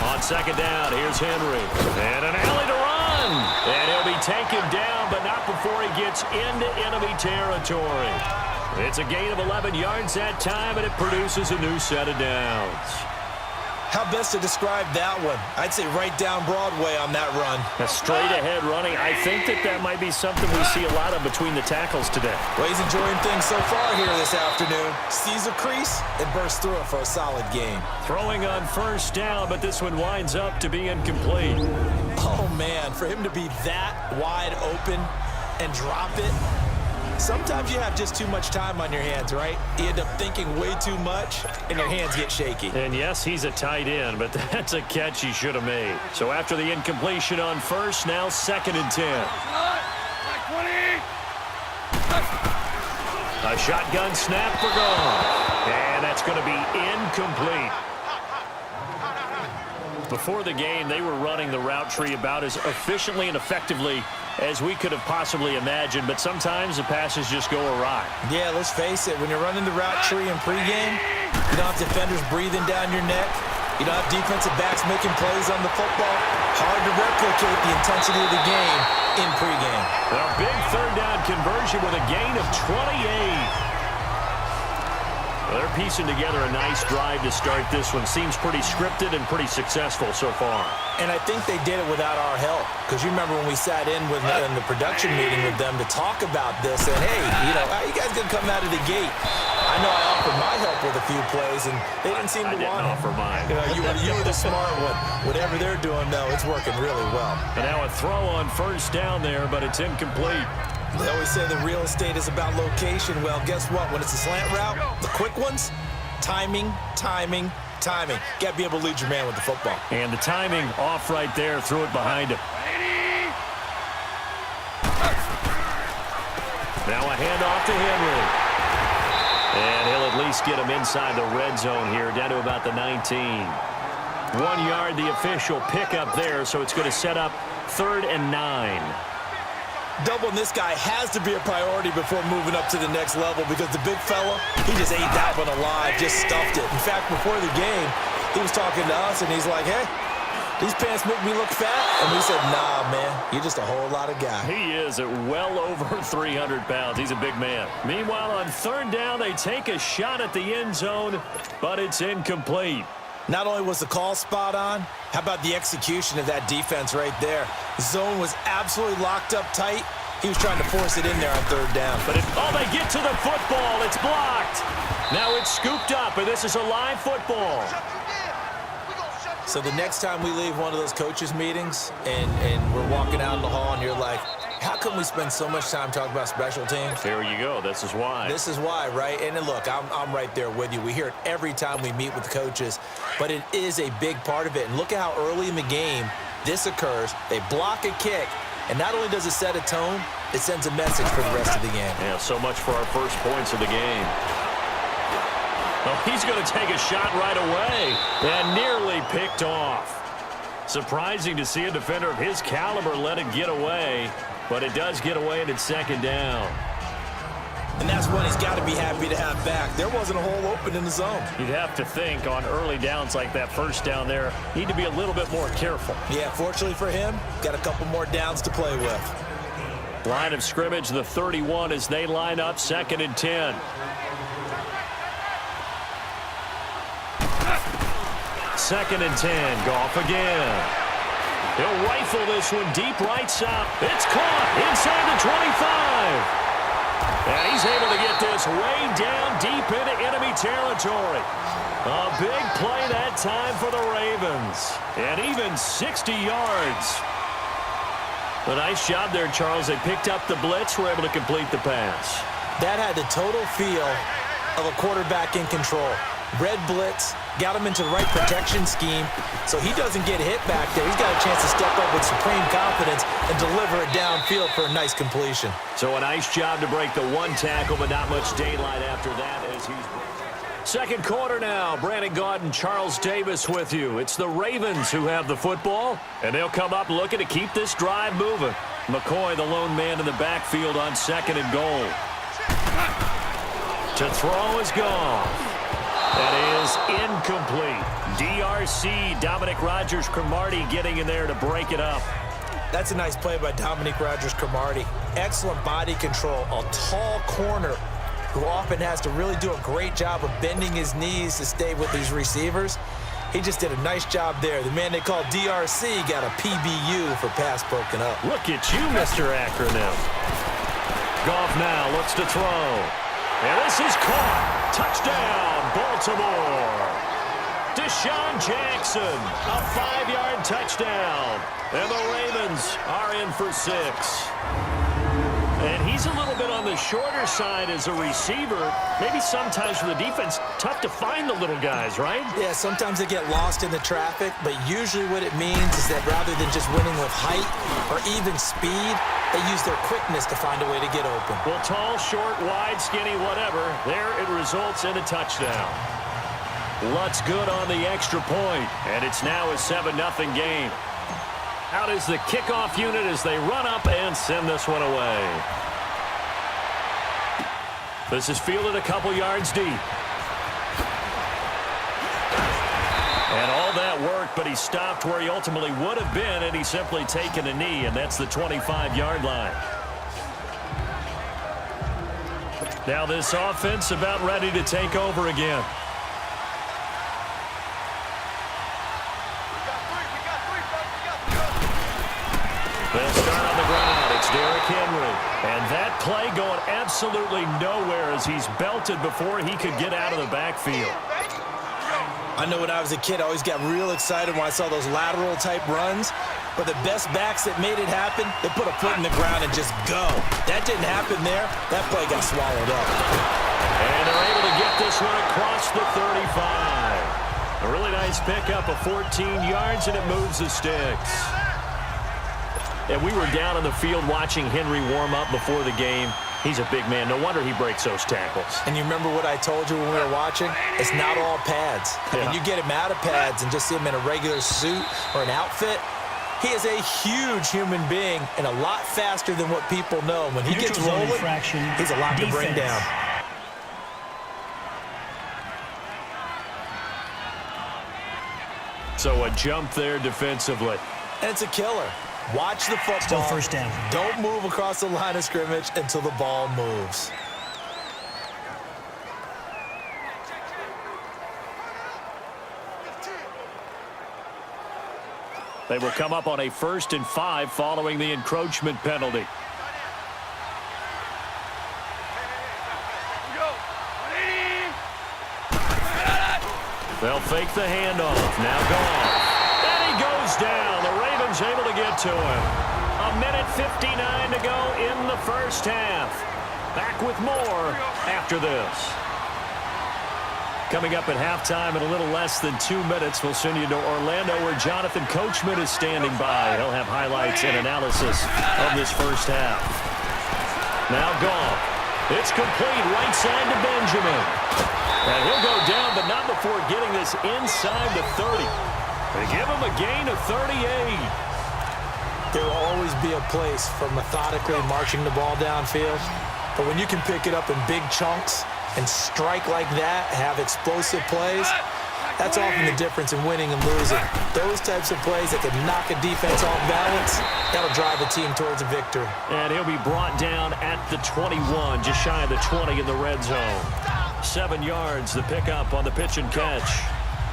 On second down, here's Henry. And an alley to run. And he'll be taken down, but not before he gets into enemy territory. It's a gain of 11 yards that time, and it produces a new set of downs. How best to describe that one? I'd say right down Broadway on that run. A straight-ahead running. I think that might be something we see a lot of between the tackles today. Well, he's enjoying things so far here this afternoon. Sees a crease and bursts through it for a solid gain. Throwing on first down, but this one winds up to be incomplete. Oh, man, for him to be that wide open and drop it. Sometimes you have just too much time on your hands, right? You end up thinking way too much, and your hands get shaky. And yes, he's a tight end, but that's a catch he should have made. So after the incompletion on first, now 2nd and 10. A shotgun snap for Goff. And that's going to be incomplete. Before the game, they were running the route tree about as efficiently and effectively as we could have possibly imagined, but sometimes the passes just go awry. Yeah, let's face it. When you're running the route tree in pregame, you don't have defenders breathing down your neck. You don't have defensive backs making plays on the football. Hard to replicate the intensity of the game in pregame. A big third down conversion with a gain of 28. Well, they're piecing together a nice drive to start this one. Seems pretty scripted and pretty successful so far. And I think they did it without our help. Because you remember when we sat in the production meeting with them to talk about this, and hey, how you guys going to come out of the gate? I know I offered my help with a few plays, and they didn't seem to want it. I didn't offer mine. You were the smart one. Whatever they're doing, though, it's working really well. And now a throw on first down there, but it's incomplete. They always say the real estate is about location. Well, guess what? When it's a slant route, the quick ones, timing. Got to be able to lead your man with the football. And the timing off right there. Threw it behind him. Now a handoff to Henry. And he'll at least get him inside the red zone here, down to about the 19. 1 yard, the official pickup there, so it's going to set up 3rd and 9. Doubling this guy has to be a priority before moving up to the next level because the big fella, he just ate that one alive, just stuffed it. In fact, before the game, he was talking to us, and he's like, hey, these pants make me look fat? And we said, nah, man, you're just a whole lot of guy. He is at well over 300 pounds. He's a big man. Meanwhile, on 3rd down, they take a shot at the end zone, but it's incomplete. Not only was the call spot on, how about the execution of that defense right there? Zone was absolutely locked up tight. He was trying to force it in there on 3rd down. But they get to the football. It's blocked. Now it's scooped up, and this is a live football. So the next time we leave one of those coaches' meetings and we're walking out in the hall and you're like, how come we spend so much time talking about special teams? There you go. This is why. This is why, right? And look, I'm right there with you. We hear it every time we meet with coaches, but it is a big part of it. And look at how early in the game this occurs. They block a kick, and not only does it set a tone, it sends a message for the rest of the game. Yeah, so much for our first points of the game. Oh, he's going to take a shot right away and nearly picked off. Surprising to see a defender of his caliber let it get away. But it does get away, and it's 2nd down. And that's what he's got to be happy to have back. There wasn't a hole open in the zone. You'd have to think on early downs like that first down there, need to be a little bit more careful. Yeah, fortunately for him, got a couple more downs to play with. Line of scrimmage, the 31 as they line up, 2nd and 10. Second and 10, Goff again. He'll rifle this one deep right side. It's caught inside the 25. And he's able to get this way down deep into enemy territory. A big play that time for the Ravens. And even 60 yards. A nice job there, Charles. They picked up the blitz, were able to complete the pass. That had the total feel of a quarterback in control. Red blitz, got him into the right protection scheme, so he doesn't get hit back there. He's got a chance to step up with supreme confidence and deliver it downfield for a nice completion. So a nice job to break the one tackle, but not much daylight after that as he's... Second quarter now. Brandon Gaudin, Charles Davis with you. It's the Ravens who have the football, and they'll come up looking to keep this drive moving. McCoy, the lone man in the backfield on 2nd and goal. To throw is Goff. That is incomplete. DRC, Dominic Rodgers-Cromartie getting in there to break it up. That's a nice play by Dominic Rodgers-Cromartie. Excellent body control. A tall corner who often has to really do a great job of bending his knees to stay with these receivers. He just did a nice job there. The man they call DRC got a PBU for pass broken up. Look at you, Mr. Acronym. Goff now looks to throw. And this is caught. Touchdown, Baltimore. Deshaun Jackson, a 5-yard touchdown. And the Ravens are in for 6. And he's a little bit on the shorter side as a receiver. Maybe sometimes for the defense, tough to find the little guys, right? Yeah, sometimes they get lost in the traffic, but usually what it means is that rather than just winning with height or even speed, they use their quickness to find a way to get open. Well, tall, short, wide, skinny, whatever, there it results in a touchdown. Lutz good on the extra point, and it's now a 7-0 game. Out is the kickoff unit as they run up and send this one away. This is fielded a couple yards deep. And all that work, but he stopped where he ultimately would have been, and he's simply taken a knee, and that's the 25-yard line. Now this offense about ready to take over again. They'll start on the ground. It's Derrick Henry. And that play going absolutely nowhere as he's belted before he could get out of the backfield. I know when I was a kid, I always got real excited when I saw those lateral-type runs. But the best backs that made it happen, they put a foot in the ground and just go. That didn't happen there. That play got swallowed up. And they're able to get this one across the 35. A really nice pickup of 14 yards, and it moves the sticks. And we were down on the field watching Henry warm up before the game. He's a big man. No wonder he breaks those tackles. And you remember what I told you when we were watching? It's not all pads. Yeah. When you get him out of pads and just see him in a regular suit or an outfit, he is a huge human being and a lot faster than what people know. When he gets rolling, he's a lot to bring down. So a jump there defensively. And it's a killer. Watch the football. Still first down. Don't move across the line of scrimmage until the ball moves. They will come up on a 1st and 5 following the encroachment penalty. They'll fake the handoff. Now Goff. And he goes down. The Ravens able to get to him. 1:59 to go in the first half. Back with more after this. Coming up at halftime in a little less than 2 minutes, we'll send you to Orlando where Jonathan Coachman is standing by. He'll have highlights and analysis of this first half. Now Goff. It's complete right side to Benjamin. And he'll go down, but not before getting this inside the 30. They give him a gain of 38. There will always be a place for methodically marching the ball downfield. But when you can pick it up in big chunks and strike like that, have explosive plays, that's often the difference in winning and losing. Those types of plays that can knock a defense off balance, that'll drive a team towards a victory. And he'll be brought down at the 21, just shy of the 20 in the red zone. 7 yards, the pickup on the pitch and catch.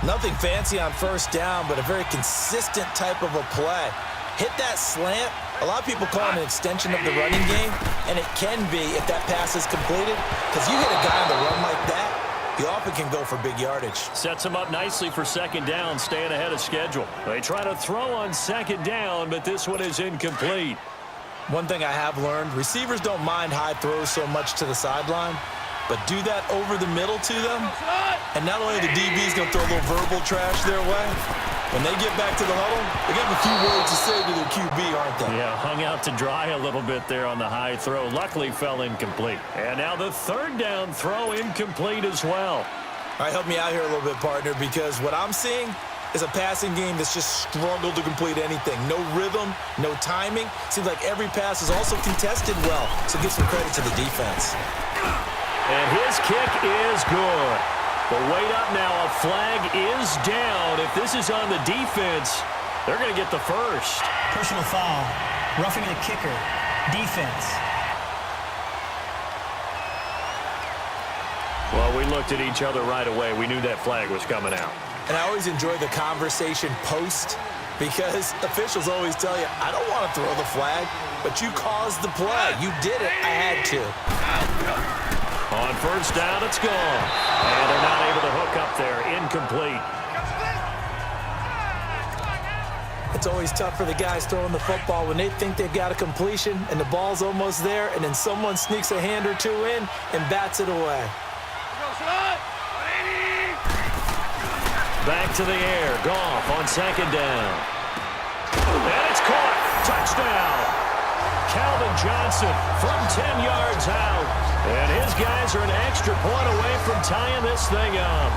Nothing fancy on first down, but a very consistent type of a play. Hit that slant. A lot of people call it an extension of the running game, and it can be if that pass is completed, because you hit a guy on the run like that, he often can go for big yardage. Sets him up nicely for second down, staying ahead of schedule. They try to throw on second down, but this one is incomplete. One thing I have learned, receivers don't mind high throws so much to the sideline, but do that over the middle to them, and not only are the DBs going to throw a little verbal trash their way, when they get back to the huddle, they got a few words to say to their QB, aren't they? Yeah, hung out to dry a little bit there on the high throw. Luckily fell incomplete. And now the third down throw incomplete as well. All right, help me out here a little bit, partner, because what I'm seeing is a passing game that's just struggled to complete anything. No rhythm, no timing. Seems like every pass is also contested well, so give some credit to the defense. And his kick is good. But wait up now. A flag is down. If this is on the defense, they're going to get the first. Personal foul. Roughing the kicker. Defense. Well, we looked at each other right away. We knew that flag was coming out. And I always enjoy the conversation post because officials always tell you, I don't want to throw the flag, but you caused the play. You did it. I had to. On first down, it's gone. And they're not able to hook up there. Incomplete. It's always tough for the guys throwing the football when they think they've got a completion and the ball's almost there, and then someone sneaks a hand or two in and bats it away. Back to the air. Goff on second down. And it's caught. Touchdown. Calvin Johnson from 10 yards out. And his guys are an extra point away from tying this thing up.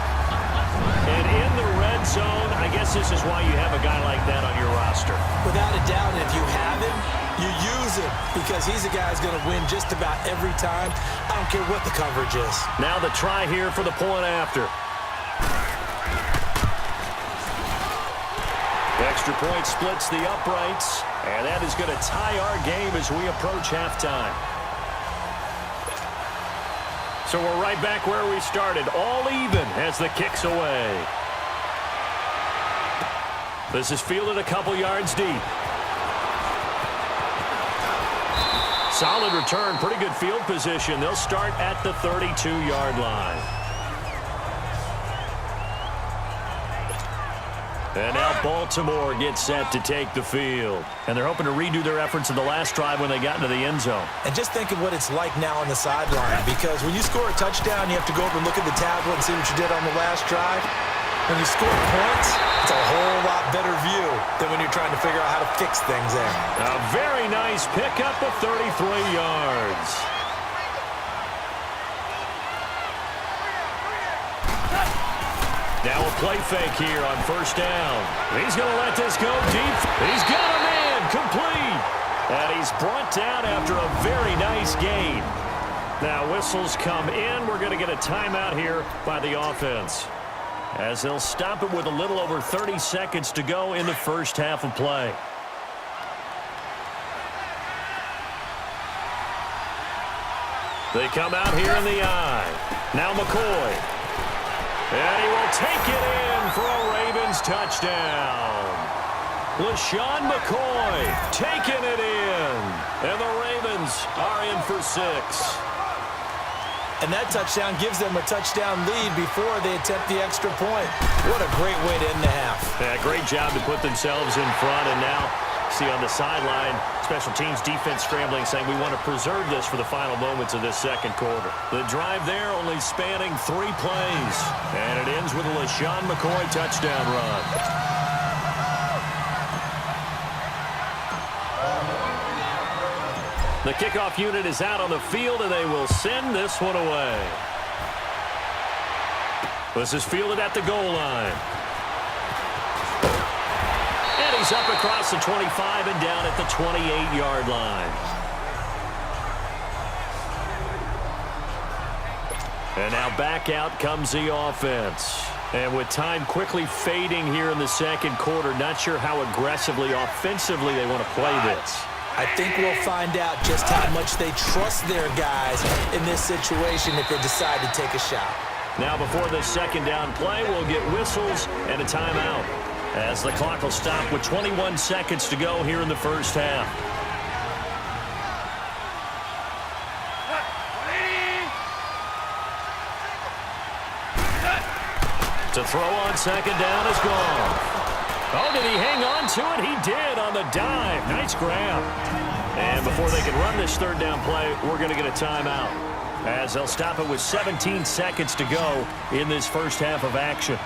And in the red zone, I guess this is why you have a guy like that on your roster. Without a doubt, if you have him, you use him because he's a guy who's going to win just about every time. I don't care what the coverage is. Now the try here for the point after. Extra point splits the uprights, and that is going to tie our game as we approach halftime. So we're right back where we started, all even as the kick's away. This is fielded a couple yards deep. Solid return, pretty good field position. They'll start at the 32-yard line. And now Baltimore gets set to take the field. And they're hoping to redo their efforts in the last drive when they got into the end zone. And just think of what it's like now on the sideline, because when you score a touchdown, you have to go over and look at the tablet and see what you did on the last drive. When you score points, it's a whole lot better view than when you're trying to figure out how to fix things there. A very nice pickup of 33 yards. Now a play fake here on first down. He's going to let this go deep. He's got a man complete. And he's brought down after a very nice gain. Now whistles come in. We're going to get a timeout here by the offense, as they'll stop it with a little over 30 seconds to go in the first half of play. They come out here in the eye. Now McCoy. And he will take it in for a Ravens touchdown. LaShawn McCoy taking it in. And the Ravens are in for 6. And that touchdown gives them a touchdown lead before they attempt the extra point. What a great way to end the half. Yeah, great job to put themselves in front. And now, see on the sideline, special teams defense scrambling, saying we want to preserve this for the final moments of this second quarter. The drive there only spanning 3 plays. And it ends with a LaShawn McCoy touchdown run. The kickoff unit is out on the field, and they will send this one away. This is fielded at the goal line. And he's up across the 25 and down at the 28-yard line. And now back out comes the offense. And with time quickly fading here in the second quarter, not sure how aggressively, offensively they want to play this. I think we'll find out just how much they trust their guys in this situation if they decide to take a shot. Now before this second down play, we'll get whistles and a timeout, as the clock will stop with 21 seconds to go here in the first half. To throw on second down is gone. Oh, did he hang on to it? He did on the dive. Nice grab. And before they can run this third down play, we're going to get a timeout, as they'll stop it with 17 seconds to go in this first half of action.